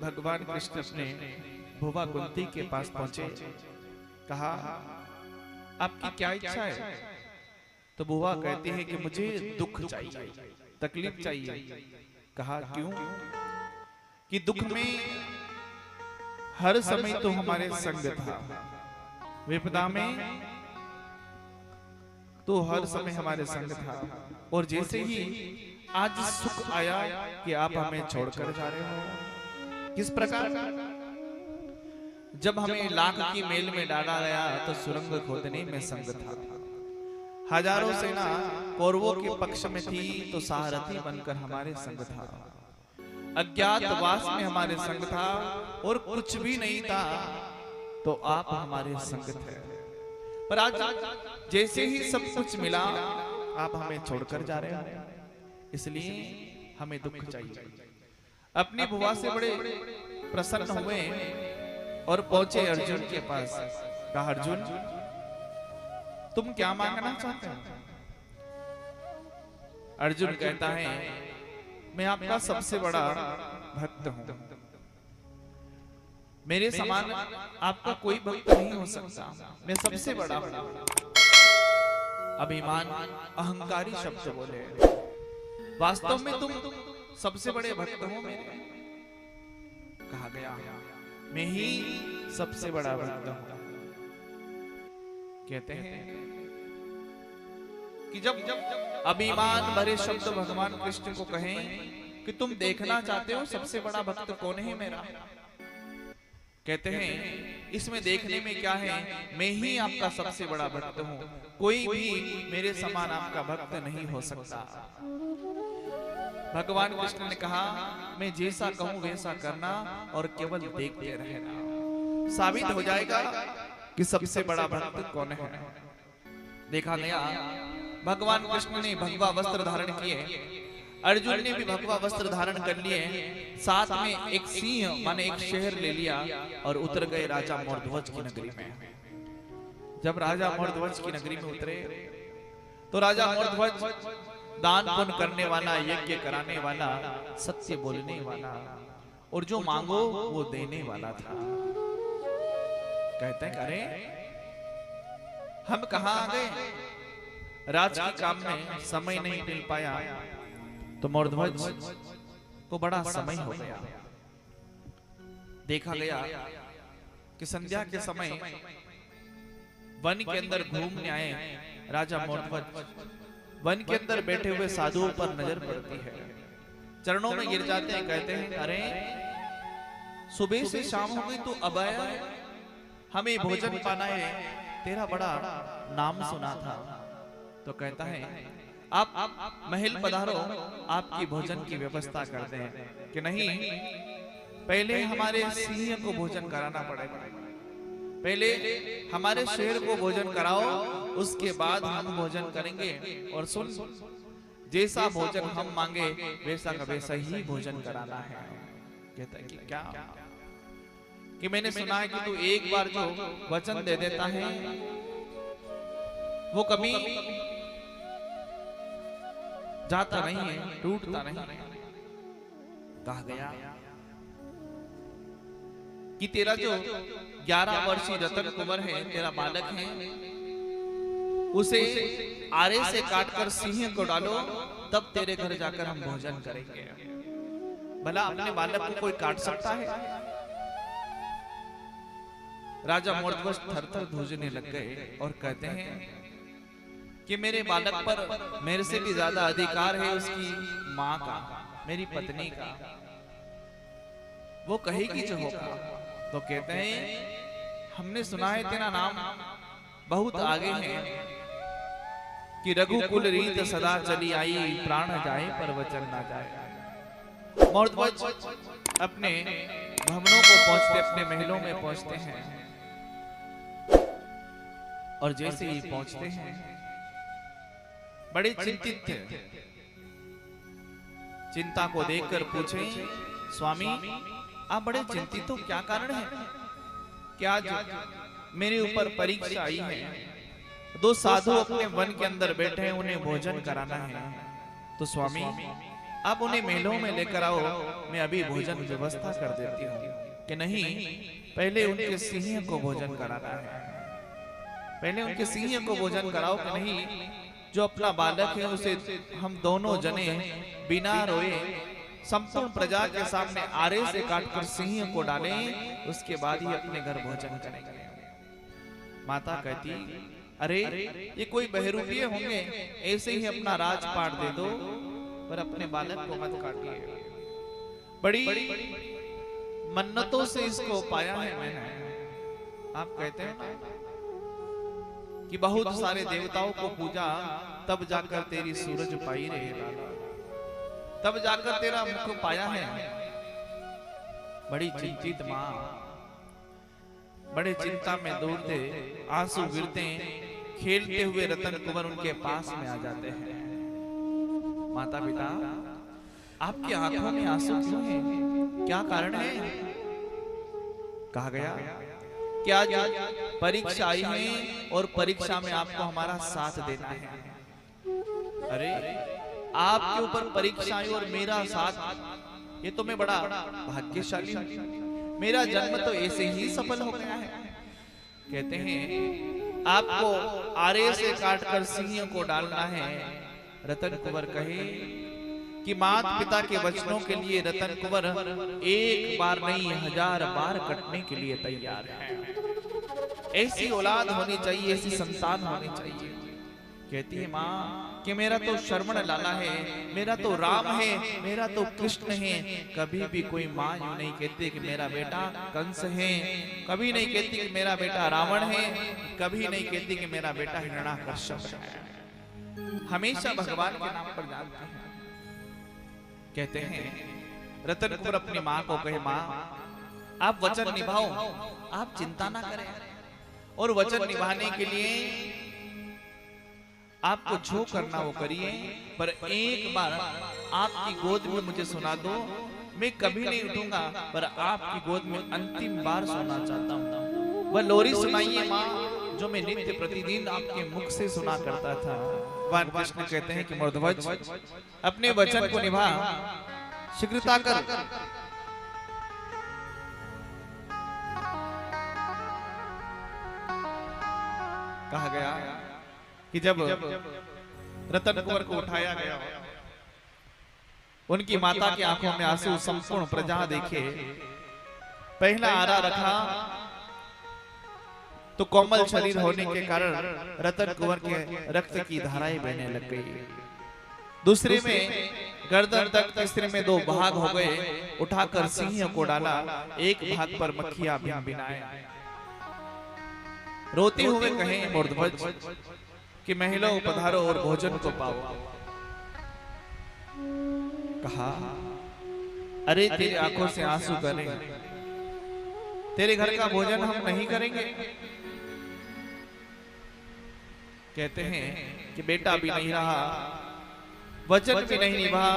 भगवान कृष्ण अपने भुवा कुंती के पास पहुंचे, कहा आपकी क्या इच्छा है? तो भुवा कहती है कि मुझे दुख चाहिए, तकलीफ चाहिए। कहा क्यों? कि दुख में हर समय तो हमारे संग था, विपदा में तो हर समय हमारे संग था, और जैसे ही आज सुख आया कि आप हमें छोड़कर जा रहे हो। किस प्रकार? जब हमें लाख की मेल में डाला गया तो सुरंग खोदने में संग था, हजारों सेना कौरवों के पक्ष में थी तो सारथी बनकर हमारे संग था, अज्ञातवास में हमारे संग था, और कुछ भी नहीं था तो आप हमारे संग थे। पर आज जैसे ही सब कुछ मिला आप हमें छोड़कर जा रहे हो, इसलिए हमें दुख चाहिए। अपनी बुआ से बड़े प्रसन्न हुए और पहुंचे अर्जुन के पास। कहा अर्जुन तुम क्या मांगना चाहते हो? अर्जुन कहता है मैं आपका सबसे बड़ा भक्त हूं, मेरे समान आपका कोई भक्त नहीं हो सकता, मैं सबसे बड़ा हूं। अभिमान अहंकारी शब्द बोले, वास्तव में तुम सबसे बड़े भक्त हो मेरे। कहा गया मैं ही सबसे बड़ा भक्त हूं। कहते हैं कि जब अभिमान भरे शब्द भगवान कृष्ण को कहें कि तुम देखना चाहते हो सबसे बड़ा भक्त कौन है मेरा, कहते हैं इसमें देखने में क्या है, मैं ही आपका सबसे बड़ा भक्त हूं, कोई भी मेरे समान आपका भक्त नहीं हो सकता। भगवान कृष्ण ने कहा मैं जैसा कहूं वैसा करना और केवल देखते रहना, साबित हो जाएगा कि सबसे बड़ा भक्त कौन है। देखा गया भगवान कृष्ण ने भगवा वस्त्र धारण किए, अर्जुन ने भी भगवा वस्त्र धारण कर लिए, साथ में एक सिंह माने एक शेर ले लिया और उतर गए राजा मौर्ध्वज की नगरी में। जब राजा मौर्ध्वज की नगरी में उतरे तो राजा मौर्ध्वज दान पुण्य करने वाला, यज्ञ कराने वाला, सत्य बोलने वाला और जो मांगो वो देने वाला था। कहते हैं अरे हम कहां आ गए, राज के काम में समय नहीं मिल पाया तो मौर्ध्वज को बड़ा समय हो गया। देखा गया कि संध्या के समय वन के अंदर घूमने आए राजा मौर्ध्वज, वन के अंदर बैठे हुए साधुओं पर नजर पड़ती है, चरणों में गिर जाते हैं। कहते हैं अरे सुबह से शाम हो गई तो अब आया, हमें भोजन पाना है, तेरा बड़ा नाम सुना था। तो कहता है आप महल पधारो, आपकी भोजन की व्यवस्था कर दें। कि नहीं, पहले हमारे सिंह को भोजन कराना पड़ेगा, पहले हमारे शेर को भोजन कराओ, उसके बाद हम भोजन करेंगे। और सुन, जैसा भोजन हम मांगे वैसा का वैसा ही भोजन कराना है। कहता है कि क्या? कि मैंने सुना है कि तू एक बार जो वचन दे देता है वो कभी जाता नहीं है, टूटता नहीं। कहा गया कि तेरा जो 11 वर्षीय रतन कुंवर है, तेरा बालक है, उसे आरे से काटकर सिंह को डालो, तब तेरे घर जाकर हम भोजन करेंगे। भला अपने बालक को कोई काट सकता है? राजा मौर्ध्वज थरथर ध्वजने लग गए और कहते हैं कि मेरे बालक पर मेरे से भी ज्यादा अधिकार है उसकी माँ का, मेरी पत्नी का, वो कहेगी जो होगा। तो कहते हैं हमने सुना है तेरा नाम बहुत आगे है कि रघुकुल रीत सदा चली आई, प्राण जाए पर वचन ना जाए। मौर्ध्वज अपने भवनों को पहुंचते, अपने महलों में पहुंचते हैं, और जैसे ही पहुंचते हैं बड़े चिंतित थे। चिंता को देखकर पूछे स्वामी आप बड़े चिंतित हो, क्या कारण है? क्या आज मेरे ऊपर परीक्षा आई है? दो साधु अपने वन के अंदर बैठे हैं, उन्हें भोजन कराना है। तो स्वामी आप उन्हें महलों में लेकर आओ, मैं अभी भोजन व्यवस्था कर देती हूँ। कि नहीं, पहले उनके सिंह को भोजन कराना है, पहले उनके सिंह को भोजन कराओ। कि नहीं, जो अपना बालक है उसे हम दोनों जने बिना रोए संपूर्ण प्रजा के सामने आरे से काटकर सिंह को डालें, उसके बाद ही अपने घर भोजन करेंगे। माता कहती, अरे ये कोई बहरूपिये होंगे, ऐसे ही अपना राजपाट दे दो, पर अपने बालक को मत काटिए। बड़ी मन्नतों से इसको पाया है मैंने। आप कहते हैं ना कि बहुत सारे देवताओं को पूजा, तब जाकर तेरी सूरज पाई रे लाला, तब जाकर तेरा मुख पाया है। बड़ी चिंतित माँ, बड़े चिंता में दौड़ते, आंसू गिरते, खेलते हुए रतन कुंवर उनके पास में आ जाते हैं। माता पिता, आपकी आंखों में आंसू क्यों हैं? क्या कारण है? कहा गया कि आज परीक्षा आई है और परीक्षा में आपको हमारा साथ देना है। अरे आपके ऊपर परीक्षा आई और मेरा साथ, ये तो मैं बड़ा भाग्यशाली हूं। मेरा जन्म तो ऐसे ही सफल हो गया है। कहते हैं आपको आरे से काटकर सिंह को डालना है। रतन कुंवर कहे कि माता पिता के वचनों के लिए रतन कुंवर एक बार नहीं 1000 बार कटने के लिए तैयार है। ऐसी औलाद होनी चाहिए, ऐसी संतान होनी चाहिए। कहती है माँ कि मेरा तो शरवण लाला है, मेरा तो राम है, मेरा तो कृष्ण है। कभी भी कोई माँ यूं नहीं कहती कि मेरा बेटा कंस है, कभी नहीं कहती कि मेरा बेटा रावण है, कभी नहीं कहती कि मेरा बेटा हिरण्याकश्यप है। हमेशा भगवान के नाम पर जानते हैं। कहते हैं रतन कुंवर अपनी माँ को कहे, माँ आप वचन निभाओ, आप चिंता ना करें, और वचन निभाने के लिए आपको जो करना वो करिए, पर एक बार आपकी गोद में मुझे सुना दो। मैं कभी नहीं उठूंगा, पर आपकी गोद में अंतिम बार सुनना चाहता हूँ। वह लोरी सुनाइए माँ, जो मैं नित्य प्रतिदिन आपके मुख से सुना करता था। भगवान कृष्ण कहते हैं कि मर्दध्वज अपने वचन को निभा, शीघ्रता कर। कहा गया कि जब रतन कुंवर को उठाया गया, उनकी माता की आंखों में आंसू संपूर्ण प्रजा देखे। पहला आरा रखा तो कोमल शरीर होने के कारण रतन कुंवर के रक्त की धाराएं बहने लग गई। दूसरे में गर्दन तक, तीसरे में 2 भाग हो गए। उठाकर सिंह को डाला, एक भाग पर मक्खियां भिनभिनाए। रोते हुए कहें मर्दध्वज कि महलों पधारो और भोजन को पाओ। कहा, अरे तेरी आंखों से आंसू करें, तेरे घर का भोजन हम नहीं करेंगे। कहते हैं कि बेटा भी नहीं रहा, वचन भी नहीं निभा,